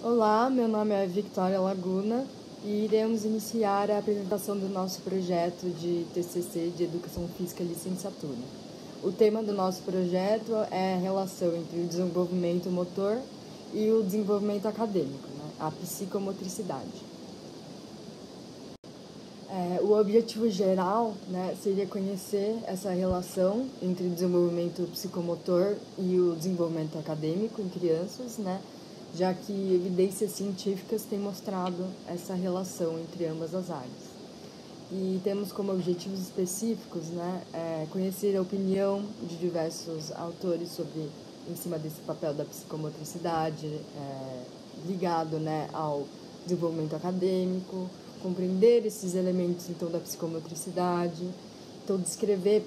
Olá, meu nome é Victoria Laguna e iremos iniciar a apresentação do nosso projeto de TCC de Educação Física Licenciatura. O tema do nosso projeto é a relação entre o desenvolvimento motor e o desenvolvimento acadêmico, a psicomotricidade. O objetivo geral seria conhecer essa relação entre o desenvolvimento psicomotor e o desenvolvimento acadêmico em crianças, já que evidências científicas têm mostrado essa relação entre ambas as áreas. E temos como objetivos específicos conhecer a opinião de diversos autores em cima desse papel da psicomotricidade ligado ao desenvolvimento acadêmico, compreender esses elementos então da psicomotricidade, então descrever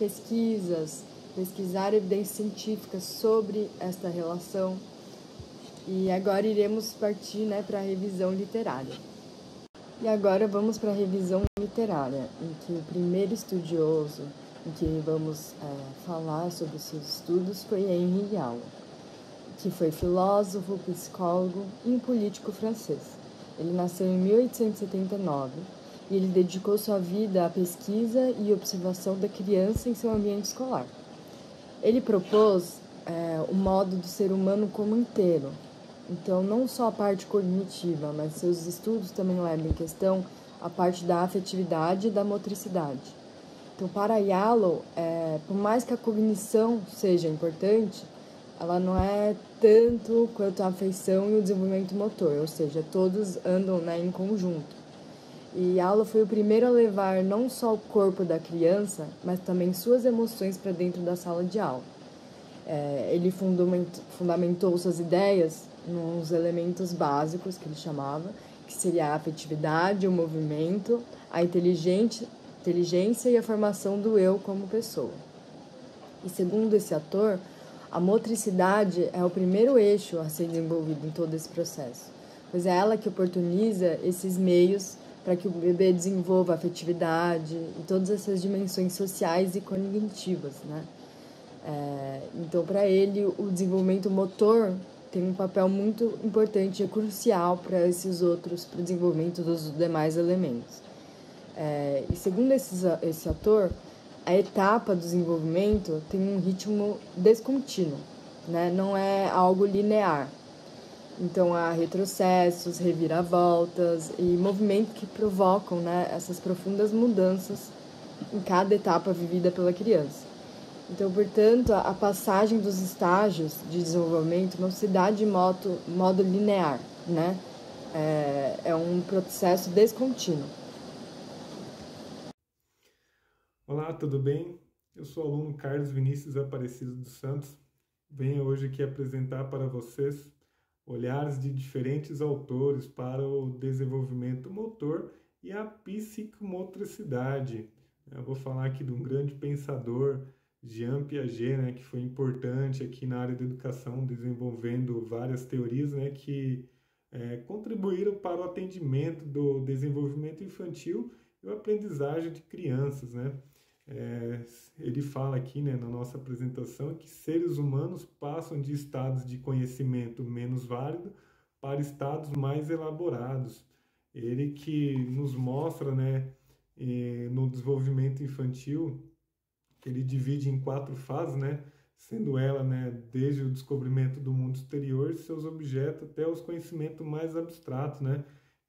pesquisar evidências científicas sobre esta relação. E agora iremos partir para a revisão literária. E agora vamos para a revisão literária, em que o primeiro estudioso em que vamos falar sobre os seus estudos foi Henri Yalo, que foi filósofo, psicólogo e um político francês. Ele nasceu em 1879 e ele dedicou sua vida à pesquisa e observação da criança em seu ambiente escolar. Ele propôs o modo do ser humano como inteiro. Então, não só a parte cognitiva, mas seus estudos também levam em questão a parte da afetividade e da motricidade. Então, para Yalo, por mais que a cognição seja importante, ela não é tanto quanto a afeição e o desenvolvimento motor, ou seja, todos andam em conjunto. E Yalo foi o primeiro a levar não só o corpo da criança, mas também suas emoções para dentro da sala de aula. Ele fundamentou suas ideias nos elementos básicos que ele chamava, que seria a afetividade, o movimento, a inteligência e a formação do eu como pessoa. E segundo esse autor, a motricidade é o primeiro eixo a ser desenvolvido em todo esse processo, pois é ela que oportuniza esses meios para que o bebê desenvolva a afetividade e todas essas dimensões sociais e cognitivas, Então, para ele, o desenvolvimento motor tem um papel muito importante e crucial para o desenvolvimento dos demais elementos. E segundo esse autor, a etapa do desenvolvimento tem um ritmo descontínuo, não é algo linear. Então, há retrocessos, reviravoltas e movimentos que provocam essas profundas mudanças em cada etapa vivida pela criança. Então, portanto, a passagem dos estágios de desenvolvimento não se dá de modo linear, É um processo descontínuo. Olá, tudo bem? Eu sou o aluno Carlos Vinícius Aparecido dos Santos. Venho hoje aqui apresentar para vocês olhares de diferentes autores para o desenvolvimento motor e a psicomotricidade. Eu vou falar aqui de um grande pensador, Jean Piaget, que foi importante aqui na área da educação, desenvolvendo várias teorias, que contribuíram para o atendimento do desenvolvimento infantil e a aprendizagem de crianças, Ele fala aqui, na nossa apresentação, que seres humanos passam de estados de conhecimento menos válido para estados mais elaborados. Ele que nos mostra, no desenvolvimento infantil, que ele divide em 4 fases, sendo ela, desde o descobrimento do mundo exterior, seus objetos, até os conhecimentos mais abstratos,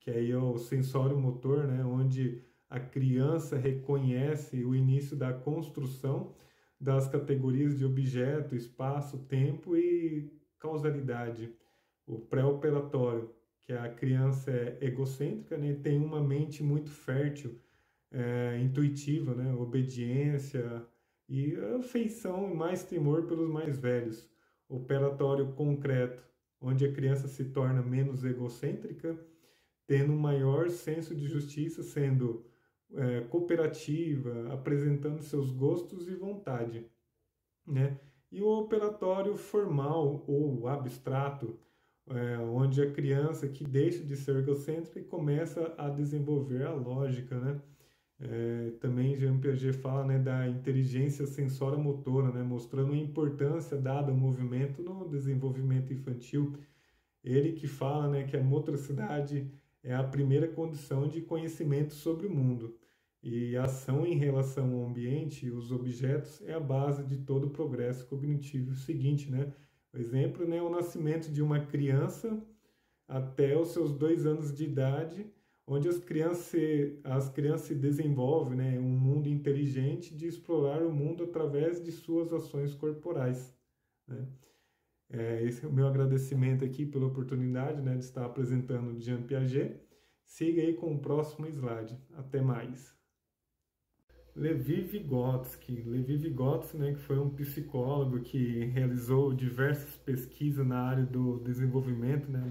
que aí é o sensório motor, onde a criança reconhece o início da construção das categorias de objeto, espaço, tempo e causalidade. O pré-operatório, que a criança é egocêntrica, tem uma mente muito fértil, intuitiva, obediência e afeição e mais temor pelos mais velhos. Operatório concreto, onde a criança se torna menos egocêntrica, tendo um maior senso de justiça, sendo cooperativa, apresentando seus gostos e vontade, E o operatório formal ou abstrato, onde a criança que deixa de ser egocêntrica e começa a desenvolver a lógica, também Jean Piaget fala da inteligência sensório-motora, mostrando a importância dada ao movimento no desenvolvimento infantil. Ele que fala, né, que a motricidade é a primeira condição de conhecimento sobre o mundo. E a ação em relação ao ambiente e os objetos é a base de todo o progresso cognitivo seguinte, né? O exemplo, né, é o nascimento de uma criança até os seus 2 anos de idade, onde as crianças se desenvolvem, né, um mundo inteligente de explorar o mundo através de suas ações corporais, né? Esse é o meu agradecimento aqui pela oportunidade, né, de estar apresentando Jean Piaget. Siga aí com o próximo slide. Até mais. Levi Vygotsky, né, que foi um psicólogo que realizou diversas pesquisas na área do desenvolvimento, né,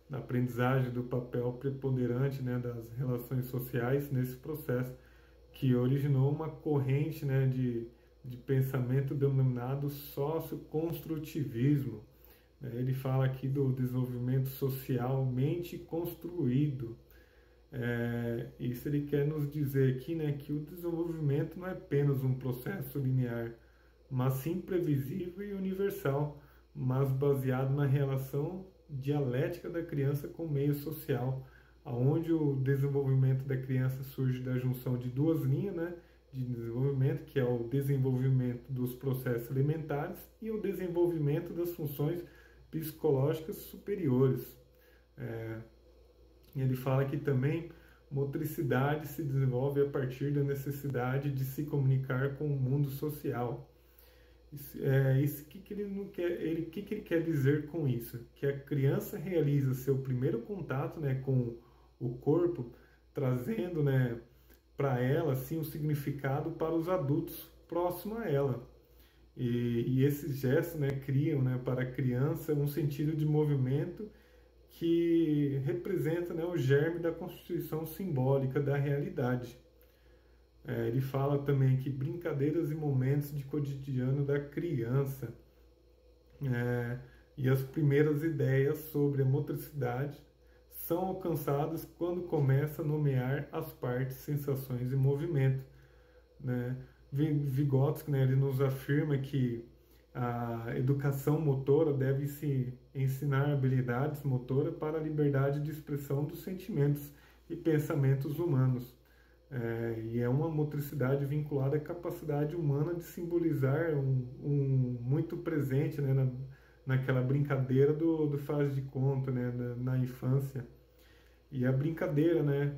da aprendizagem, do papel preponderante, né, das relações sociais nesse processo, que originou uma corrente, né, de pensamento denominado socioconstrutivismo. Ele fala aqui do desenvolvimento socialmente construído. Isso ele quer nos dizer aqui, né, que o desenvolvimento não é apenas um processo linear, mas sim previsível e universal, mas baseado na relação dialética da criança com o meio social, aonde o desenvolvimento da criança surge da junção de duas linhas, né, de desenvolvimento, que é o desenvolvimento dos processos elementares e o desenvolvimento das funções psicológicas superiores. Ele fala que também motricidade se desenvolve a partir da necessidade de se comunicar com o mundo social. Isso que ele não quer, que ele quer dizer com isso? Que a criança realiza seu primeiro contato, né, com o corpo, trazendo, né, para ela assim, um significado para os adultos próximos a ela. E esses gestos, né, criam, né, para a criança um sentido de movimento que representa, né, o germe da constituição simbólica da realidade. Ele fala também que brincadeiras e momentos de cotidiano da criança e as primeiras ideias sobre a motricidade são alcançadas quando começa a nomear as partes, sensações e movimento, né? Vygotsky, né, ele nos afirma que a educação motora deve se ensinar habilidades motoras para a liberdade de expressão dos sentimentos e pensamentos humanos. E é uma motricidade vinculada à capacidade humana de simbolizar um muito presente, né, naquela brincadeira do faz de conta, né, na infância. E a brincadeira, né,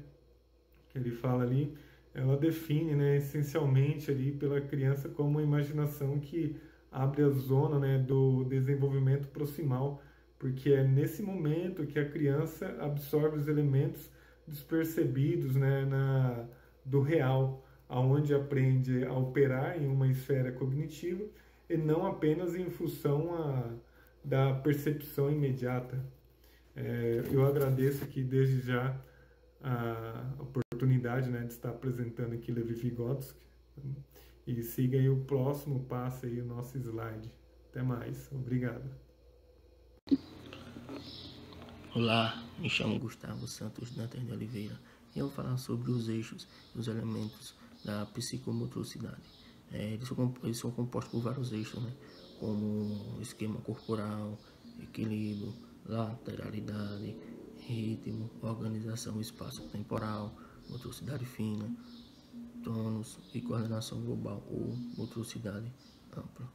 que ele fala ali, ela define, né, essencialmente ali pela criança como uma imaginação que abre a zona, né, do desenvolvimento proximal, porque é nesse momento que a criança absorve os elementos despercebidos, né, do real, aonde aprende a operar em uma esfera cognitiva e não apenas em função da percepção imediata. Eu agradeço aqui desde já a oportunidade, né, de estar apresentando aqui Levi Vygotsky. E siga aí o próximo passo aí, o nosso slide. Até mais. Obrigado. Olá, me chamo Gustavo Santos Dantas de Oliveira e eu vou falar sobre os eixos e os elementos da psicomotricidade. Eles são compostos por vários eixos, né, como esquema corporal, equilíbrio, lateralidade, ritmo, organização espaço-temporal, motricidade fina, tônus e coordenação global ou motricidade ampla.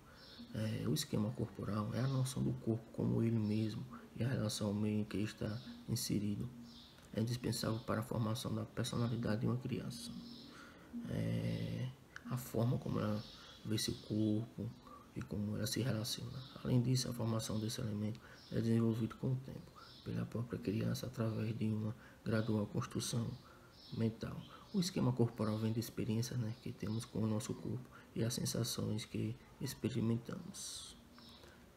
O esquema corporal é a noção do corpo como ele mesmo e a relação ao meio em que está inserido. É indispensável para a formação da personalidade de uma criança. A forma como ela vê seu corpo e como ela se relaciona. Além disso, a formação desse elemento é desenvolvida com o tempo pela própria criança através de uma gradual construção mental. O esquema corporal vem de experiências, né, que temos com o nosso corpo e as sensações que experimentamos.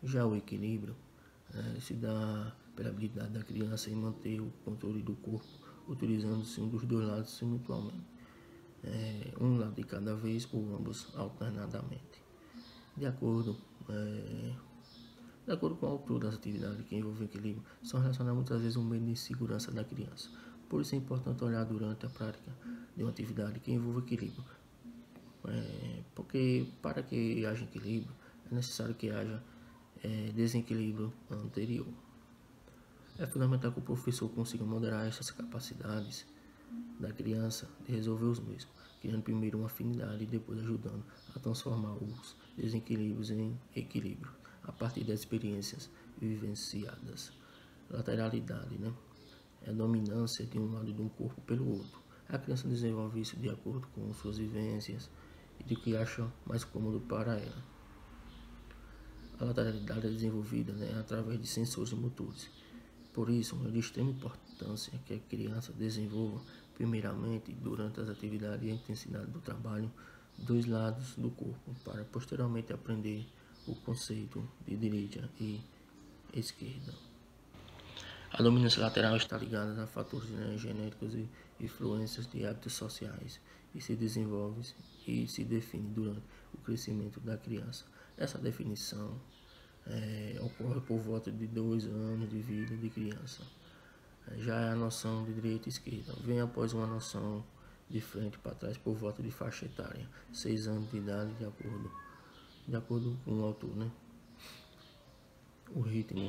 Já o equilíbrio se dá pela habilidade da criança em manter o controle do corpo, utilizando-se um dos dois lados simultaneamente, um lado de cada vez ou ambos alternadamente. De acordo com a altura das atividades que envolvem equilíbrio, são relacionadas muitas vezes ao meio de segurança da criança. Por isso é importante olhar durante a prática de uma atividade que envolva equilíbrio, porque para que haja equilíbrio é necessário que haja desequilíbrio anterior. É fundamental que o professor consiga moderar essas capacidades da criança de resolver os mesmos, criando primeiro uma afinidade e depois ajudando a transformar os desequilíbrios em equilíbrio, a partir das experiências vivenciadas. Lateralidade, né? É a dominância de um lado de um corpo pelo outro. A criança desenvolve isso de acordo com suas vivências e do que acha mais cômodo para ela. A lateralidade é desenvolvida, através de sensores motores. Por isso, é de extrema importância que a criança desenvolva, primeiramente, durante as atividades e a intensidade do trabalho, dois lados do corpo, para posteriormente aprender o conceito de direita e esquerda. A dominância lateral está ligada a fatores genéticos e influências de hábitos sociais e se desenvolve e se define durante o crescimento da criança. Essa definição ocorre por volta de 2 anos de vida de criança. Já a noção de direita e esquerda vem após uma noção de frente para trás por volta de faixa etária, 6 anos de idade, de acordo com o autor, O ritmo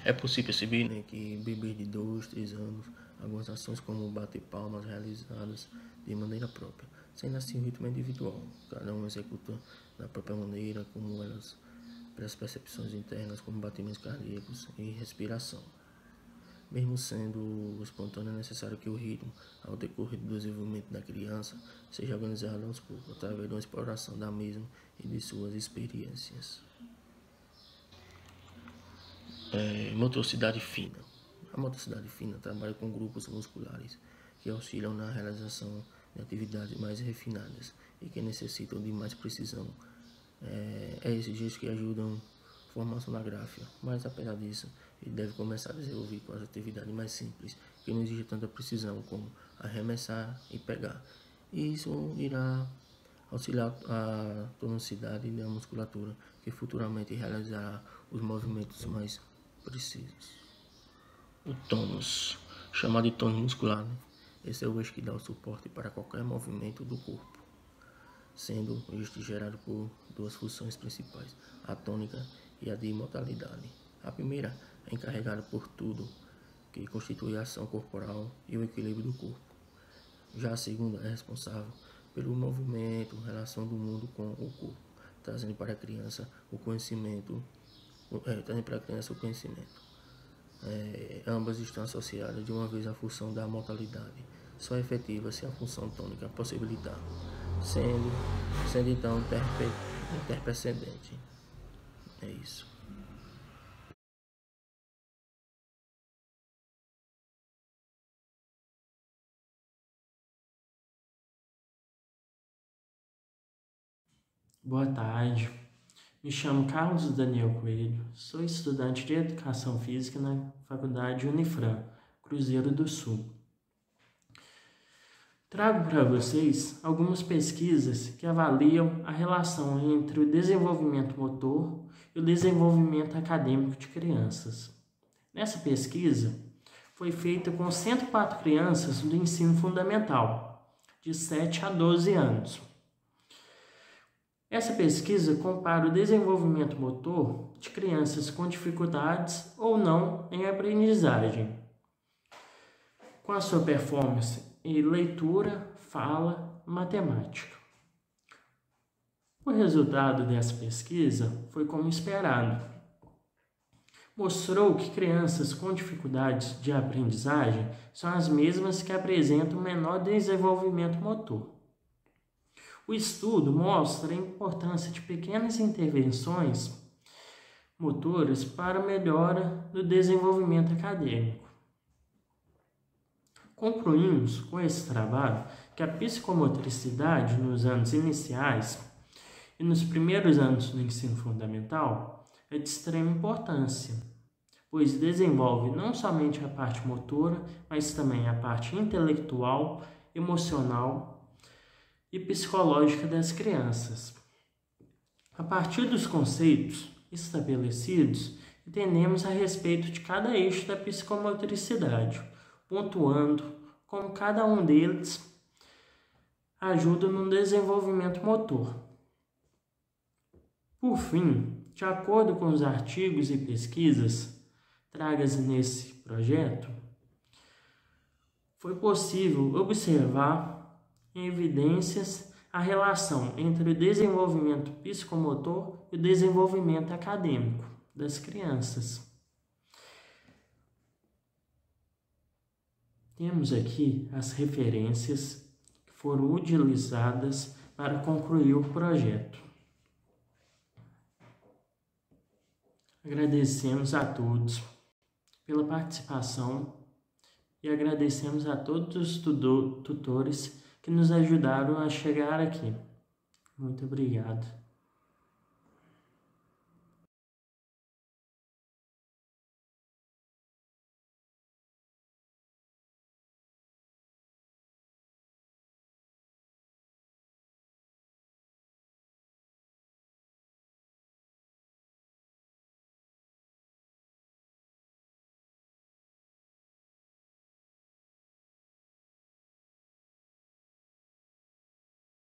é possível perceber que bebês de 2, 3 anos, algumas ações como bater palmas realizadas de maneira própria, sendo assim o ritmo individual. Cada um executa da própria maneira, como elas, pelas percepções internas, como batimentos cardíacos e respiração. Mesmo sendo espontâneo, é necessário que o ritmo, ao decorrer do desenvolvimento da criança, seja organizado aos poucos, através de uma exploração da mesma e de suas experiências. Motricidade fina. A motricidade fina trabalha com grupos musculares que auxiliam na realização de atividades mais refinadas e que necessitam de mais precisão. Esses gestos que ajudam a formação da gráfica, mas apesar disso, ele deve começar a desenvolver com as atividades mais simples, que não exigem tanta precisão como arremessar e pegar. E isso irá auxiliar a tonicidade da musculatura, que futuramente realizará os movimentos mais precisos. O tônus, chamado de tônus muscular, esse é o eixo que dá o suporte para qualquer movimento do corpo, sendo o eixo gerado por duas funções principais, a tônica e a de motilidade. A primeira é encarregada por tudo que constitui a ação corporal e o equilíbrio do corpo. Já a segunda é responsável pelo movimento, relação do mundo com o corpo, trazendo para a criança o conhecimento. Ambas estão associadas de uma vez à função da motilidade. Só é efetiva se a função tônica possibilitar, sendo então interprecedente. É isso. Boa tarde, me chamo Carlos Daniel Coelho, sou estudante de Educação Física na Faculdade Unifran, Cruzeiro do Sul. Trago para vocês algumas pesquisas que avaliam a relação entre o desenvolvimento motor e o desenvolvimento acadêmico de crianças. Nessa pesquisa, foi feita com 104 crianças do ensino fundamental, de 7 a 12 anos. Essa pesquisa compara o desenvolvimento motor de crianças com dificuldades ou não em aprendizagem, com a sua performance em leitura, fala, matemática. O resultado dessa pesquisa foi como esperado. Mostrou que crianças com dificuldades de aprendizagem são as mesmas que apresentam menor desenvolvimento motor. O estudo mostra a importância de pequenas intervenções motoras para a melhora do desenvolvimento acadêmico. Concluímos com esse trabalho que a psicomotricidade nos anos iniciais e nos primeiros anos do ensino fundamental é de extrema importância, pois desenvolve não somente a parte motora, mas também a parte intelectual, emocional e psicológica das crianças. A partir dos conceitos estabelecidos, entendemos a respeito de cada eixo da psicomotricidade, pontuando como cada um deles ajuda no desenvolvimento motor. Por fim, de acordo com os artigos e pesquisas tragas nesse projeto, foi possível observar em evidências a relação entre o desenvolvimento psicomotor e o desenvolvimento acadêmico das crianças. Temos aqui as referências que foram utilizadas para concluir o projeto. Agradecemos a todos pela participação e agradecemos a todos os tutores que nos ajudaram a chegar aqui. Muito obrigado.